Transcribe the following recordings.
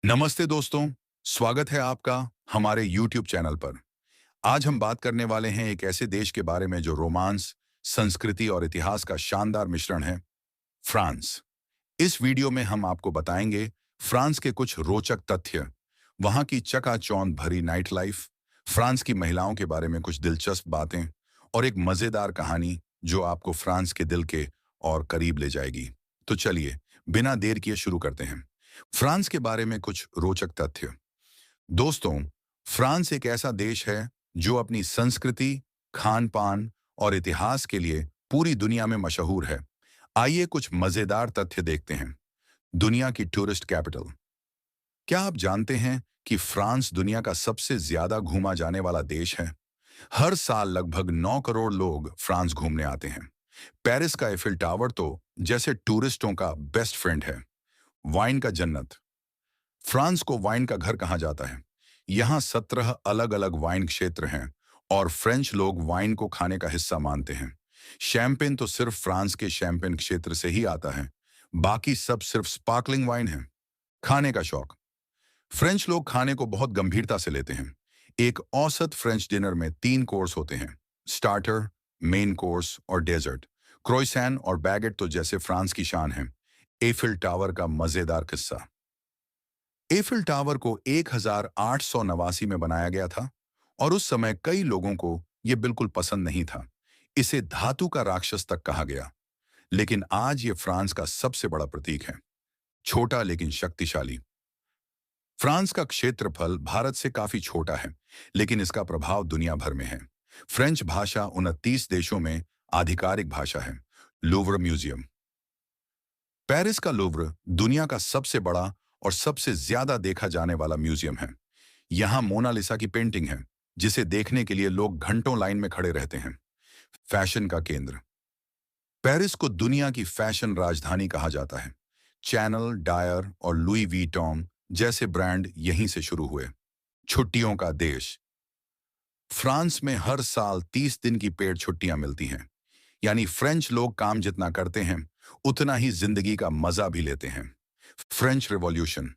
नमस्ते दोस्तों, स्वागत है आपका हमारे YouTube चैनल पर। आज हम बात करने वाले हैं एक ऐसे देश के बारे में जो रोमांस, संस्कृति और इतिहास का शानदार मिश्रण है, फ्रांस। इस वीडियो में हम आपको बताएंगे फ्रांस के कुछ रोचक तथ्य, वहां की चकाचौंध भरी नाइट लाइफ, फ्रांस की महिलाओं के बारे में कुछ दिलचस्प बातें और एक मजेदार कहानी जो आपको फ्रांस के दिल के और करीब ले जाएगी। तो चलिए, बिना देर किए शुरू करते हैं। फ्रांस के बारे में कुछ रोचक तथ्य। दोस्तों, फ्रांस एक ऐसा देश है जो अपनी संस्कृति, खान-पान और इतिहास के लिए पूरी दुनिया में मशहूर है। आइए कुछ मजेदार तथ्य देखते हैं। दुनिया की टूरिस्ट कैपिटल। क्या आप जानते हैं कि फ्रांस दुनिया का सबसे ज्यादा घूमा जाने वाला देश है? हर साल लगभग 9 करोड़ लोग फ्रांस घूमने आते हैं। पेरिस का एफिल टावर तो जैसे टूरिस्टों का बेस्ट फ्रेंड है। वाइन का जन्नत। फ्रांस को वाइन का घर कहा जाता है। यहाँ 17 अलग-अलग वाइन क्षेत्र हैं और फ्रेंच लोग वाइन को खाने का हिस्सा मानते हैं। शैंपेन तो सिर्फ फ्रांस के शैंपेन क्षेत्र से ही आता है। बाकी सब सिर्फ स्पार्कलिंग वाइन है। खाने का शौक। फ्रेंच लोग खाने को बहुत गंभीरता से लेते हैं। एक औसत फ्रेंच डिनर में 3 कोर्स होते हैं: स्टार्टर, मेन कोर्स और डेजर्ट। क्रोइसैन और बैगेट तो जैसे फ्रांस की शान है। एफिल टावर का मजेदार किस्सा। एफिल टावर को 1889 में बनाया गया था और उस समय कई लोगों को यह बिल्कुल पसंद नहीं था। इसे धातु का राक्षस तक कहा गया। लेकिन आज ये फ्रांस का सबसे बड़ा प्रतीक है। छोटा लेकिन शक्तिशाली। फ्रांस का क्षेत्रफल भारत से काफी छोटा है, लेकिन इसका प्रभाव दुनिया भर में है। फ्रेंच भाषा 29 देशों में आधिकारिक भाषा है। Louvre museum. पेरिस का लूव्र दुनिया का सबसे बड़ा और सबसे ज्यादा देखा जाने वाला म्यूजियम है। यहाँ मोनालिसा की पेंटिंग है, जिसे देखने के लिए लोग घंटों लाइन में खड़े रहते हैं। फैशन का केंद्र। पेरिस को दुनिया की फैशन राजधानी कहा जाता है। चैनल, डायर और लुई वीटॉन्ग जैसे ब्रांड यहीं से शुरू हुए। छुट्टियों का देश। फ्रांस में हर साल 30 दिन की पेड छुट्टियां मिलती हैं। यानी फ्रेंच लोग काम जितना करते हैं, उतना ही जिंदगी का मजा भी लेते हैं। French revolution.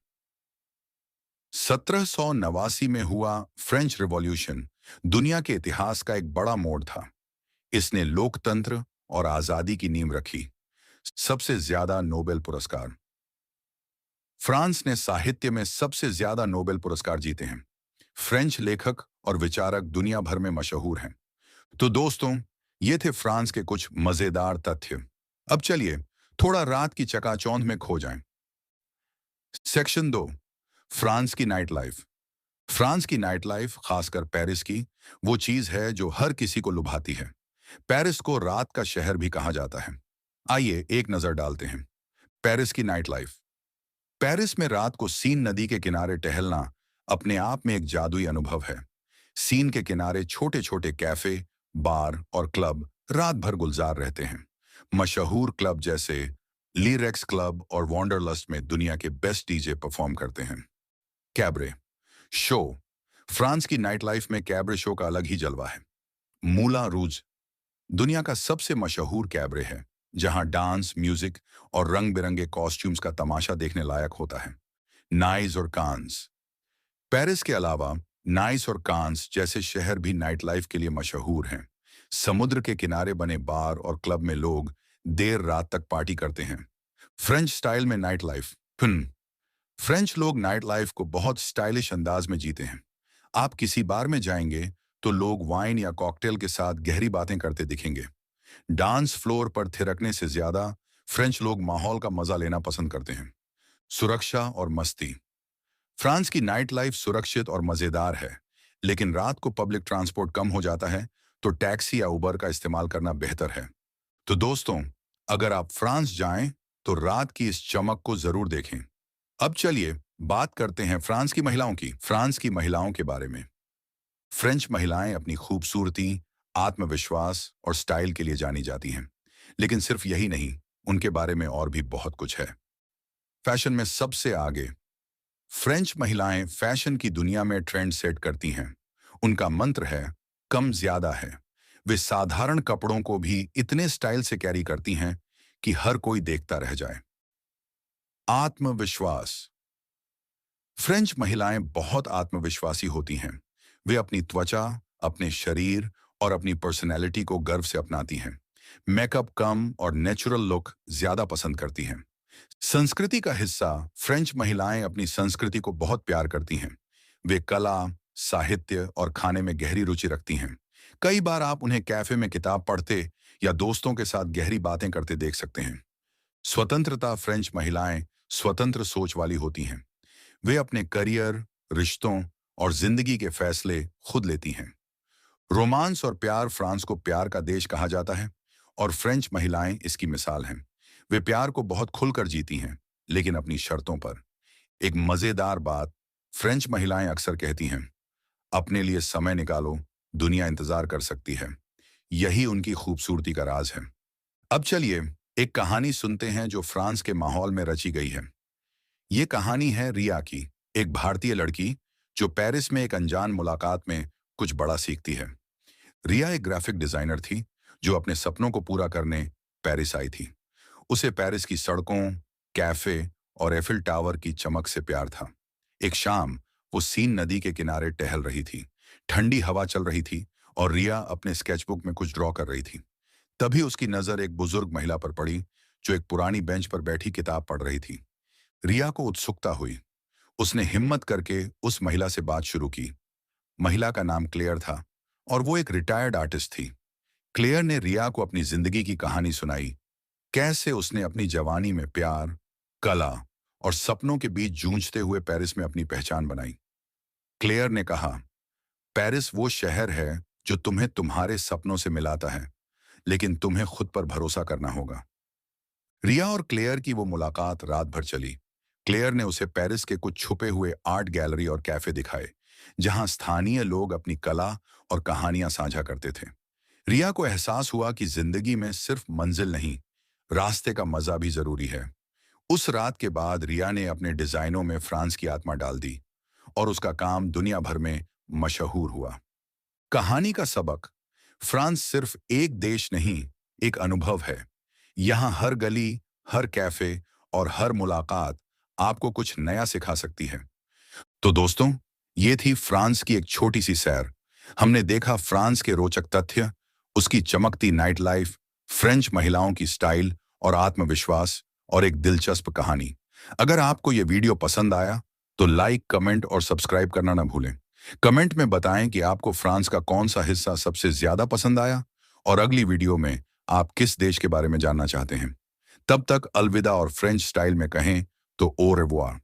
1789 में हुआ फ्रेंच रिवॉल्यूशन दुनिया के इतिहास का एक बड़ा मोड़ था। इसने लोकतंत्र और आजादी की नींव रखी। सबसे ज्यादा नोबेल पुरस्कार। फ्रांस ने साहित्य में सबसे ज्यादा नोबेल पुरस्कार जीते हैं। फ्रेंच लेखक और विचारक दुनिया भर में मशहूर हैं। तो दोस्तों, ये थे फ्रांस के कुछ मजेदार तथ्य। अब चलिए, थोड़ा रात की चकाचौंध में खो जाएं। सेक्शन 2, फ्रांस की नाइट लाइफ। फ्रांस की नाइट लाइफ, खासकर पेरिस की, वो चीज है जो हर किसी को लुभाती है। पेरिस को रात का शहर भी कहा जाता है। आइए एक नजर डालते हैं। पेरिस की नाइट लाइफ। पेरिस में रात को सीन नदी के किनारे टहलना अपने आप में एक जादुई अनुभव है। सीन के किनारे छोटे छोटे कैफे, बार और क्लब रात भर गुलजार रहते हैं। मशहूर क्लब जैसे लीरेक्स क्लब और वॉन्डरलस्ट में दुनिया के बेस्ट डीजे परफॉर्म करते हैं। Cabaret show. फ्रांस की नाइट लाइफ में कैबरे शो का अलग ही जलवा है। मूला रूज दुनिया का सबसे मशहूर कैबरे है, जहां डांस, म्यूजिक और रंग बिरंगे कॉस्ट्यूम्स का तमाशा देखने लायक होता है। नाइस और कांस। पेरिस के अलावा नाइस और कांस जैसे शहर भी नाइट लाइफ के लिए मशहूर हैं। समुद्र के किनारे बने बार और क्लब में लोग देर रात तक पार्टी करते हैं। फ्रेंच स्टाइल में नाइट लाइफ। फ्रेंच लोग नाइट लाइफ को बहुत स्टाइलिश अंदाज में जीते हैं। आप किसी बार में जाएंगे तो लोग वाइन या कॉकटेल के साथ गहरी बातें करते दिखेंगे। डांस फ्लोर पर थिरकने से ज्यादा फ्रेंच लोग माहौल का मजा लेना पसंद करते हैं। सुरक्षा और मस्ती। फ्रांस की नाइट लाइफ सुरक्षित और मजेदार है, लेकिन रात को पब्लिक ट्रांसपोर्ट कम हो जाता है, तो टैक्सी या उबर का इस्तेमाल करना बेहतर है। तो दोस्तों, अगर आप फ्रांस जाएं तो रात की इस चमक को जरूर देखें। अब चलिए बात करते हैं फ्रांस की महिलाओं की। फ्रांस की महिलाओं के बारे में। फ्रेंच महिलाएं अपनी खूबसूरती, आत्मविश्वास और स्टाइल के लिए जानी जाती हैं। लेकिन सिर्फ यही नहीं, उनके बारे में और भी बहुत कुछ है। फैशन में सबसे आगे। फ्रेंच महिलाएं फैशन की दुनिया में ट्रेंड सेट करती हैं। उनका मंत्र है, कम ज्यादा है। वे साधारण कपड़ों को भी इतने स्टाइल से कैरी करती हैं कि हर कोई देखता रह जाए। आत्मविश्वास। फ्रेंच महिलाएं बहुत आत्मविश्वासी होती हैं। वे अपनी त्वचा, अपने शरीर और अपनी पर्सनैलिटी को गर्व से अपनाती हैं। मेकअप कम और नेचुरल लुक ज्यादा पसंद करती हैं। संस्कृति का हिस्सा, फ्रेंच महिलाएं अपनी संस्कृति को बहुत प्यार करती हैं। वे कला, साहित्य और खाने में गहरी रुचि रखती हैं। कई बार आप उन्हें कैफे में किताब पढ़ते या दोस्तों के साथ गहरी बातें करते देख सकते हैं। स्वतंत्रता, फ्रेंच महिलाएं स्वतंत्र सोच वाली होती हैं। वे अपने करियर, रिश्तों और जिंदगी के फैसले खुद लेती हैं। रोमांस और प्यार, फ्रांस को प्यार का देश कहा जाता है और फ्रेंच महिलाएं इसकी मिसाल हैं। वे प्यार को बहुत खुलकर जीती हैं, लेकिन अपनी शर्तों पर। एक मजेदार बात, फ्रेंच महिलाएं अक्सर कहती हैं, अपने लिए समय निकालो, दुनिया इंतजार कर सकती है। यही उनकी खूबसूरती का राज है। अब चलिए एक कहानी सुनते हैं जो फ्रांस के माहौल में रची गई है। ये कहानी है रिया की, एक भारतीय लड़की जो पेरिस में एक अनजान मुलाकात में कुछ बड़ा सीखती है। रिया एक ग्राफिक डिजाइनर थी जो अपने सपनों को पूरा करने पेरिस आई थी। उसे पेरिस की सड़कों, कैफे और एफिल टावर की चमक से प्यार था। एक शाम वो सीन नदी के किनारे टहल रही थी। ठंडी हवा चल रही थी और रिया अपने स्केचबुक में कुछ ड्रॉ कर रही थी। तभी उसकी नजर एक बुजुर्ग महिला पर पड़ी जो एक पुरानी बेंच पर बैठी किताब पढ़ रही थी। रिया को उत्सुकता हुई। उसने हिम्मत करके उस महिला से बात शुरू की। महिला का नाम क्लेयर था और वो एक रिटायर्ड आर्टिस्ट थी। क्लेयर ने रिया को अपनी जिंदगी की कहानी सुनाई, कैसे उसने अपनी जवानी में प्यार, कला और सपनों के बीच जूझते हुए पेरिस में अपनी पहचान बनाई। क्लेयर ने कहा, पेरिस वो शहर है जो तुम्हें तुम्हारे सपनों से मिलाता है, लेकिन तुम्हें खुद पर भरोसा करना होगा। रिया और क्लेयर की वो मुलाकात रात भर चली। क्लेयर ने उसे पेरिस के कुछ छुपे हुए आर्ट गैलरी और कैफे दिखाए, जहां स्थानीय लोग अपनी कला और कहानियां साझा करते थे। रिया को एहसास हुआ कि जिंदगी में सिर्फ मंजिल नहीं, रास्ते का मजा भी जरूरी है। उस रात के बाद रिया ने अपने डिजाइनों में फ्रांस की आत्मा डाल दी और उसका काम दुनिया भर में मशहूर हुआ। कहानी का सबक, फ्रांस सिर्फ एक देश नहीं, एक अनुभव है। यहाँ हर गली, हर कैफे और हर मुलाकात आपको कुछ नया सिखा सकती है। तो दोस्तों, ये थी फ्रांस की एक छोटी सी सैर। हमने देखा फ्रांस के रोचक तथ्य, उसकी चमकती नाइट लाइफ, फ्रेंच महिलाओं की स्टाइल और आत्मविश्वास, और एक दिलचस्प कहानी। अगर आपको ये वीडियो पसंद आया तो लाइक, कमेंट और सब्सक्राइब करना ना भूलें। कमेंट में बताएं कि आपको फ्रांस का कौन सा हिस्सा सबसे ज्यादा पसंद आया और अगली वीडियो में आप किस देश के बारे में जानना चाहते हैं। तब तक अलविदा, और फ्रेंच स्टाइल में कहें तो ओ रेवुआर।